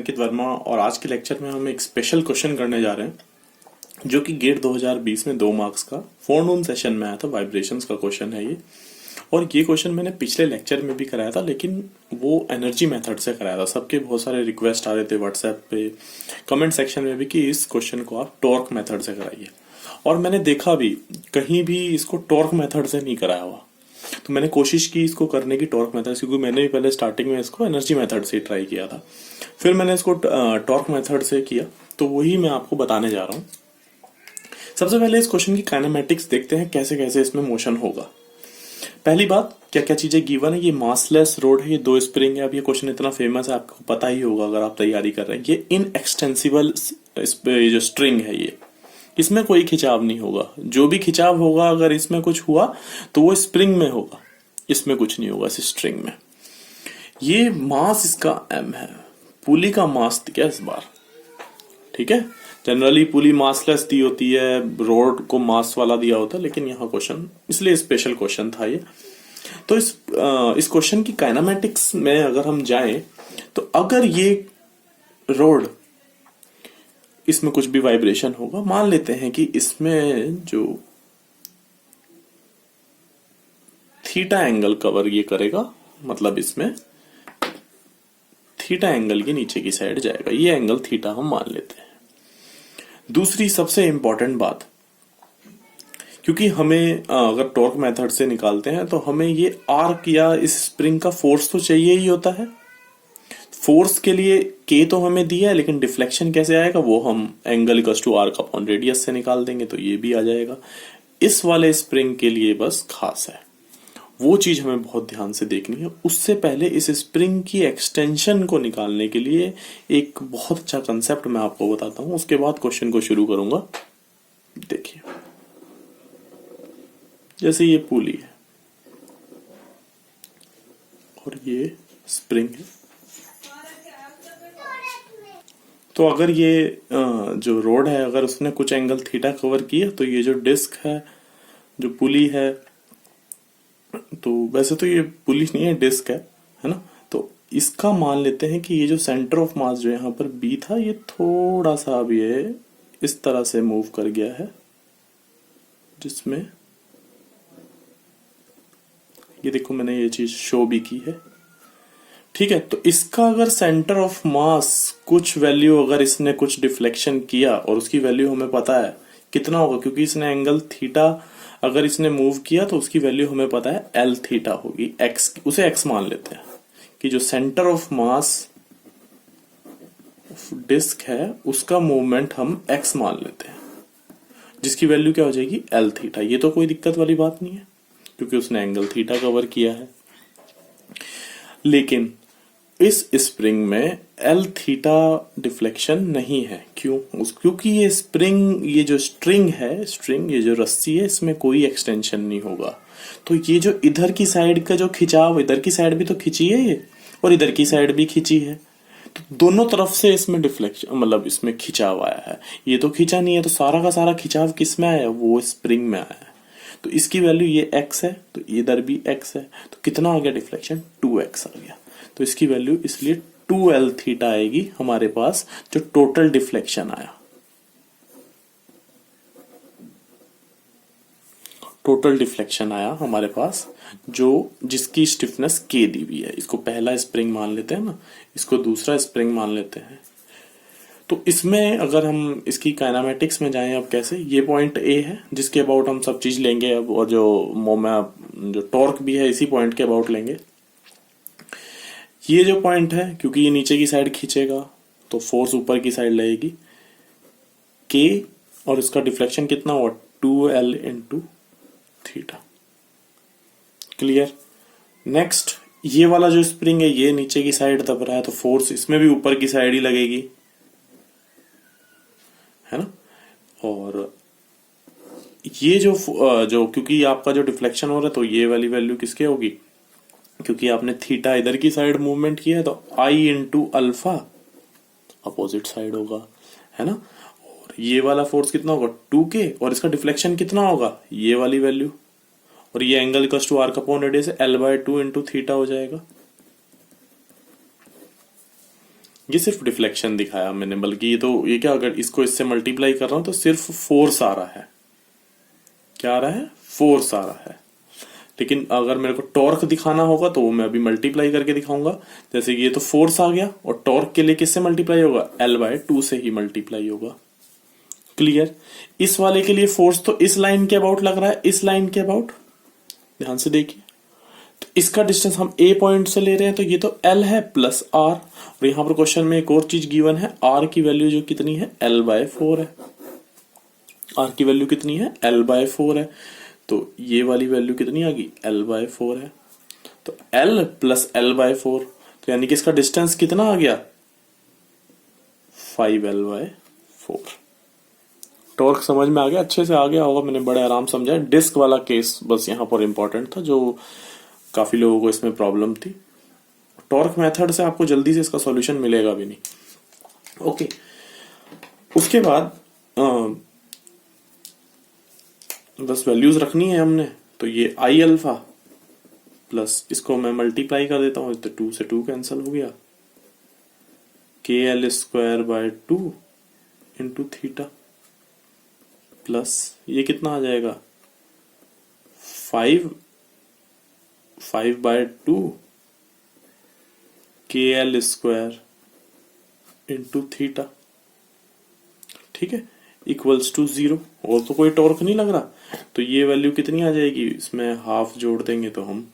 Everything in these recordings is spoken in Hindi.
अंकित वर्मा और आज के लेक्चर में हम एक स्पेशल क्वेश्चन करने जा रहे हैं जो कि गेट 2020 में 2 मार्क्स का फोरनून सेशन में आया था। वाइब्रेशंस का क्वेश्चन है ये, और ये क्वेश्चन मैंने पिछले लेक्चर में भी कराया था, लेकिन वो एनर्जी मेथड से कराया था। सबके बहुत सारे रिक्वेस्ट आ रहे थे व्हाट्सएप पे, कमेंट सेक्शन में भी कि इस क्वेश्चन को आप टॉर्क मेथड से कराइए, और मैंने देखा भी कहीं भी इसको टॉर्क मेथड से नहीं कराया हुआ। तो मैंने कोशिश की इसको करने की टॉर्क मेथड से, क्योंकि मैंने भी पहले स्टार्टिंग में इसको एनर्जी मेथड से ट्राई किया था, फिर मैंने इसको टॉर्क मेथड से किया। तो वही मैं आपको बताने जा रहा हूँ। सबसे पहले इस क्वेश्चन की काइनेमेटिक्स देखते हैं, कैसे कैसे इसमें मोशन होगा। पहली बात, क्या क्या चीजें गिवन है। ये मासलेस रोड है, ये 2 स्प्रिंग है। अब ये क्वेश्चन इतना फेमस है, आपको पता ही होगा अगर आप तैयारी कर रहे हैं। ये इनएक्सटेंसिबल जो स्ट्रिंग है, ये इसमें कोई खिंचाव नहीं होगा। जो भी खिंचाव होगा अगर इसमें कुछ हुआ तो वो स्प्रिंग में होगा, इसमें कुछ नहीं होगा इस स्ट्रिंग में। ये मास इसका m है। पुली का मास क्या इस बार, ठीक है। जनरली पुली मासलेस दी होती है, रोड को मास वाला दिया होता है, लेकिन यहाँ क्वेश्चन इसलिए स्पेशल क्वेश्चन था ये। तो इस क्वेश्चन की काइनेमेटिक्स में अगर हम जाएं तो अगर ये रोड, इसमें कुछ भी वाइब्रेशन होगा, मान लेते हैं कि इसमें जो थीटा एंगल कवर ये करेगा, मतलब इसमें थीटा एंगल के नीचे की साइड जाएगा, ये एंगल थीटा हम मान लेते हैं। दूसरी सबसे इंपॉर्टेंट बात, क्योंकि हमें अगर टॉर्क मेथड से निकालते हैं तो हमें ये आर्क या इस स्प्रिंग का फोर्स तो चाहिए ही होता है। फोर्स के लिए के तो हमें दिया है, लेकिन डिफ्लेक्शन कैसे आएगा वो हम angle equals to arc upon radius से निकाल देंगे, तो ये भी आ जाएगा। इस वाले स्प्रिंग के लिए बस खास है, वो चीज हमें बहुत ध्यान से देखनी है। उससे पहले इस स्प्रिंग की एक्सटेंशन को निकालने के लिए एक बहुत अच्छा कंसेप्ट मैं आपको बताता हूं, उसके बाद क्वेश्चन को शुरू करूंगा। देखिए, जैसे ये पुली है और ये स्प्रिंग है, तो अगर ये जो रोड है, अगर उसने कुछ एंगल थीटा कवर किया, तो ये जो डिस्क है, जो पुली है, तो वैसे तो ये पुली नहीं है, डिस्क है ना। तो इसका मान लेते हैं कि ये जो सेंटर ऑफ मास जो यहाँ पर बी था, ये थोड़ा सा अब ये इस तरह से मूव कर गया है, जिसमें ये देखो मैंने ये चीज शो भी की है, ठीक है। तो इसका अगर सेंटर ऑफ मास कुछ वैल्यू, अगर इसने कुछ डिफ्लेक्शन किया और उसकी वैल्यू हमें पता है कितना होगा, क्योंकि इसने एंगल थीटा अगर इसने मूव किया तो उसकी वैल्यू हमें पता है एल थीटा होगी, एक्स, उसे एक्स मान लेते हैं कि जो सेंटर ऑफ मास डिस्क है उसका मूवमेंट हम एक्स मान लेते हैं, जिसकी वैल्यू क्या हो जाएगी एल थीटा। ये तो कोई दिक्कत वाली बात नहीं है, क्योंकि उसने एंगल थीटा कवर किया है। लेकिन इस स्प्रिंग में एल थीटा डिफ्लेक्शन नहीं है। क्यों? क्योंकि ये स्प्रिंग, ये जो स्ट्रिंग है, स्ट्रिंग, ये जो रस्सी है, इसमें कोई एक्सटेंशन नहीं होगा। तो ये जो इधर की साइड का जो खिंचाव, इधर की साइड भी तो खिंची है ये, और इधर की साइड भी खिंची है, तो दोनों तरफ से इसमें डिफ्लेक्शन, मतलब इसमें खिंचाव आया है। ये तो खिंचा नहीं है, तो सारा का सारा खिंचाव किस में आया? वो स्प्रिंग में आया है। तो इसकी वैल्यू ये x है, तो इधर भी x है, तो कितना आ गया डिफ्लेक्शन? 2x आ गया। तो इसकी वैल्यू इसलिए 2l थीटा आएगी हमारे पास, जो टोटल डिफ्लेक्शन आया। टोटल डिफ्लेक्शन आया हमारे पास, जो जिसकी स्टिफनेस k दी हुई है। इसको पहला स्प्रिंग मान लेते हैं ना, इसको दूसरा स्प्रिंग मान लेते हैं। तो इसमें अगर हम इसकी काइनेमेटिक्स में जाएं, अब कैसे, ये पॉइंट ए है जिसके अबाउट हम सब चीज लेंगे अब, और जो टॉर्क भी है इसी पॉइंट के अबाउट लेंगे। ये जो पॉइंट है, क्योंकि ये नीचे की साइड खींचेगा तो फोर्स ऊपर की साइड लगेगी के, और इसका डिफ्लेक्शन कितना हुआ? 2l into theta. Clear? Next, ये वाला जो स्प्रिंग है ये नीचे की साइड दब रहा है, तो फोर्स इसमें भी ऊपर की साइड ही लगेगी, है ना। और ये जो क्योंकि आपका जो डिफ्लेक्शन हो रहा है, तो ये वाली वैल्यू किसके होगी? क्योंकि आपने थीटा इधर की साइड मूवमेंट किया है, तो आई इंटू अल्फा अपोजिट साइड होगा, है ना। और ये वाला फोर्स कितना होगा? 2k, और इसका डिफ्लेक्शन कितना होगा? ये वाली वैल्यू, और ये angle equals to arc upon radius है, L/2 इंटू थीटा हो जाएगा। ये सिर्फ डिफ्लेक्शन दिखाया मैंने, बल्कि ये क्या, अगर इसको इससे मल्टीप्लाई कर रहा हूं तो सिर्फ फोर्स आ रहा है। क्या आ रहा है? फोर्स आ रहा है। लेकिन अगर मेरे को टॉर्क दिखाना होगा तो वो मैं अभी मल्टीप्लाई करके दिखाऊंगा। जैसे कि ये तो फोर्स आ गया, और टॉर्क के लिए किससे मल्टीप्लाई होगा? L/2 से ही मल्टीप्लाई होगा। क्लियर? इस वाले के लिए फोर्स तो इस लाइन के अबाउट लग रहा है, इस लाइन के अबाउट, ध्यान से देखिए। तो इसका डिस्टेंस हम A पॉइंट से ले रहे हैं, तो ये तो L है प्लस R। और यहां पर क्वेश्चन में एक और चीज गिवन है, R की वैल्यू जो कितनी है? L/4 है। R की वैल्यू कितनी है? L/4 है। तो ये वाली वैल्यू कितनी आ गई? L/4 है। तो L प्लस L/4, तो यानी कि इसका डिस्टेंस कितना आ गया? 5L/4। टॉर्क समझ में आ गया? अच्छे से आ गया होगा, मैंने बड़े आराम समझा। डिस्क वाला केस बस यहाँ पर इंपॉर्टेंट था, जो काफी लोगों को इसमें प्रॉब्लम थी। टॉर्क मेथड से आपको जल्दी से इसका सॉल्यूशन मिलेगा भी नहीं। ओके, उसके बाद बस वैल्यूज रखनी है हमने। तो ये आई अल्फा प्लस, इसको मैं मल्टीप्लाई कर देता हूं, तो 2 से 2 कैंसिल हो गया, KL²/2 इंटू थीटा, प्लस ये कितना आ जाएगा? 5/2 KL² इंटू थीटा। ठीक है, इक्वल्स टू 0। और तो कोई टॉर्क नहीं लग रहा, तो ये वैल्यू कितनी आ जाएगी? इसमें हाफ जोड़ देंगे तो हम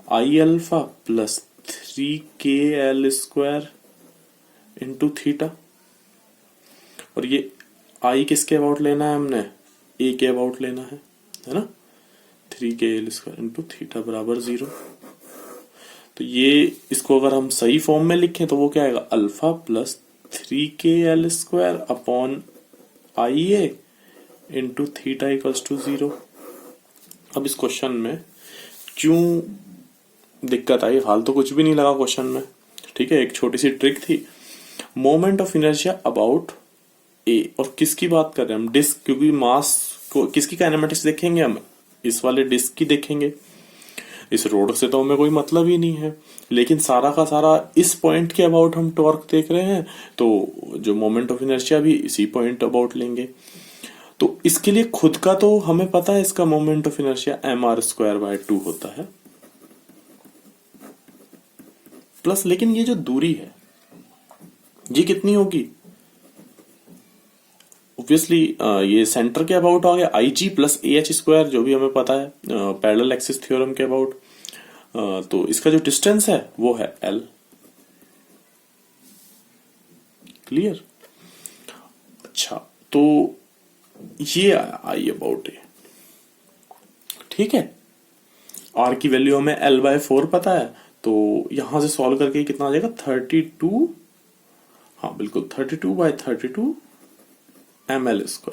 आई alpha plus 3KL² into theta. और ये आई किसके अबाउट लेना है? हमने ए के अबाउट लेना है ना। 3KL² इंटू थीटा बराबर 0। तो ये, इसको अगर हम सही फॉर्म में लिखें तो वो क्या आएगा? Alpha plus 3KL² upon IA into theta equals to 0। अब इस क्वेश्चन में क्यों दिक्कत आई? हाल तो कुछ भी नहीं लगा क्वेश्चन में, ठीक है, एक छोटी सी ट्रिक थी। मोमेंट ऑफ इनर्शिया अबाउट ए, और किसकी बात कर रहे हैं हम? डिस्क, क्योंकि मास को किसकी काइनेमेटिक्स देखेंगे हम? इस वाले डिस्क की देखेंगे। इस रोड से तो हमें कोई मतलब ही नहीं है, लेकिन सारा का सारा इस पॉइंट के अबाउट हम टॉर्क देख रहे हैं, तो जो मोमेंट ऑफ इनर्शिया भी इसी पॉइंट अबाउट लेंगे। तो इसके लिए खुद का तो हमें पता है, इसका मोमेंट ऑफ इनर्शिया mr²/2 होता है, प्लस लेकिन ये जो दूरी है ये कितनी होगी? ऑब्वियसली ये सेंटर के अबाउट आ गया IG प्लस AH², जो भी हमें पता है पैरेलल एक्सिस थ्योरम के अबाउट। तो इसका जो डिस्टेंस है वो है L। क्लियर? अच्छा, तो ये आई अबाउट है, ठीक है। R की वैल्यू हमें L/4 पता है, तो यहां से सॉल्व करके कितना आ जाएगा? 32, हाँ बिल्कुल 32/32 ml²।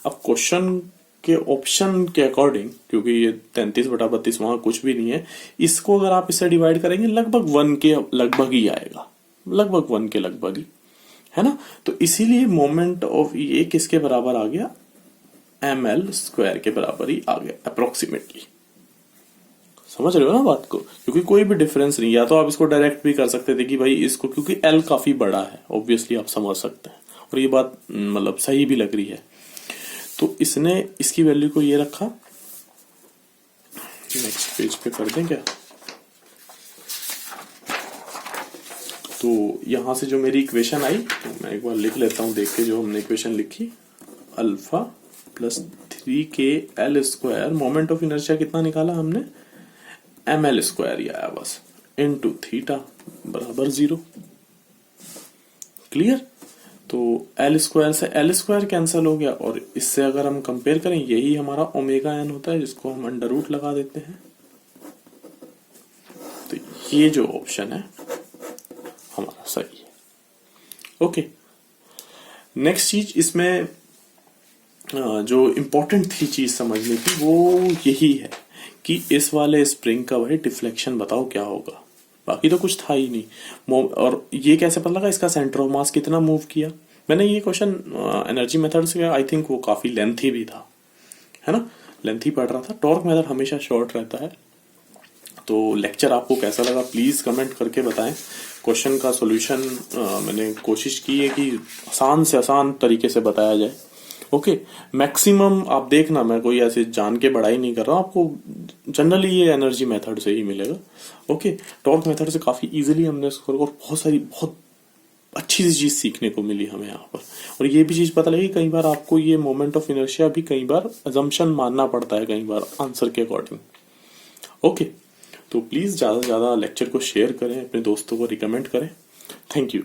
अब क्वेश्चन के ऑप्शन के अकॉर्डिंग, क्योंकि ये 33/32 वहां कुछ भी नहीं है, इसको अगर आप इससे डिवाइड करेंगे लगभग 1 के लगभग ही आएगा, लगभग 1 के लगभग ही, है ना। तो इसीलिए मोमेंट ऑफ ये किसके बराबर आ गया? ml² के बराबर ही आ गया अप्रोक्सीमेटली। समझ रहे हो ना बात को? क्योंकि कोई भी डिफरेंस नहीं, या तो आप इसको डायरेक्ट भी कर सकते थे कि भाई इसको, क्योंकि L काफी बड़ा है, ऑब्वियसली आप समझ सकते हैं, और ये बात मतलब सही भी लग रही है। तो इसने इसकी वैल्यू को ये रखा। नेक्स्ट पेज पे कर दें क्या? तो यहां से जो मेरी इक्वेशन आई, तो मैं एक बार लिख लेता हूं, देख के जो हमने इक्वेशन लिखी, alpha plus 3KL², moment of inertia कितना निकाला हमने? ml² ही आया बस, इनटू थीटा बराबर 0। क्लियर? तो L² से L² कैंसिल हो गया, और इससे अगर हम कंपेयर करें, यही हमारा ओमेगा n होता है, जिसको हम अंडर रूट लगा देते हैं। तो ये जो ऑप्शन है हमारा सही है। ओके, नेक्स्ट चीज इसमें जो इंपॉर्टेंट थी चीज समझने की, वो यही है कि इस वाले स्प्रिंग का भाई डिफ्लेक्शन बताओ क्या होगा। बाकी तो कुछ था ही नहीं। और ये कैसे पता लगा? इसका सेंटर ऑफ मास कितना मूव किया। मैंने ये क्वेश्चन एनर्जी मेथड से, आई थिंक वो काफी लेंथी भी था, है ना, लेंथी पढ़ रहा था। टॉर्क मेथड हमेशा शॉर्ट रहता है। तो लेक्चर आपको कैसा लगा प्लीज कमेंट करके बताएं। क्वेश्चन का सॉल्यूशन मैंने कोशिश की है कि आसान से आसान तरीके से बताया जाए। ओके, मैक्सिमम आप देखना, मैं कोई ऐसे जान के बड़ाई नहीं कर रहा हूँ, आपको जनरली ये एनर्जी मेथड से ही मिलेगा। ओके, टॉर्क मेथड से काफी इजीली हमने स्कोर और बहुत अच्छी सी चीज सीखने को मिली हमें यहाँ पर। और ये भी चीज पता लगी, कई बार आपको ये मोमेंट ऑफ इनर्शिया भी कई बार अजम्पशन मानना पड़ता है, कई बार आंसर के अकॉर्डिंग। ओके, तो प्लीज ज्यादा से ज्यादा लेक्चर को शेयर करें, अपने दोस्तों को रिकमेंड करें। Thank you.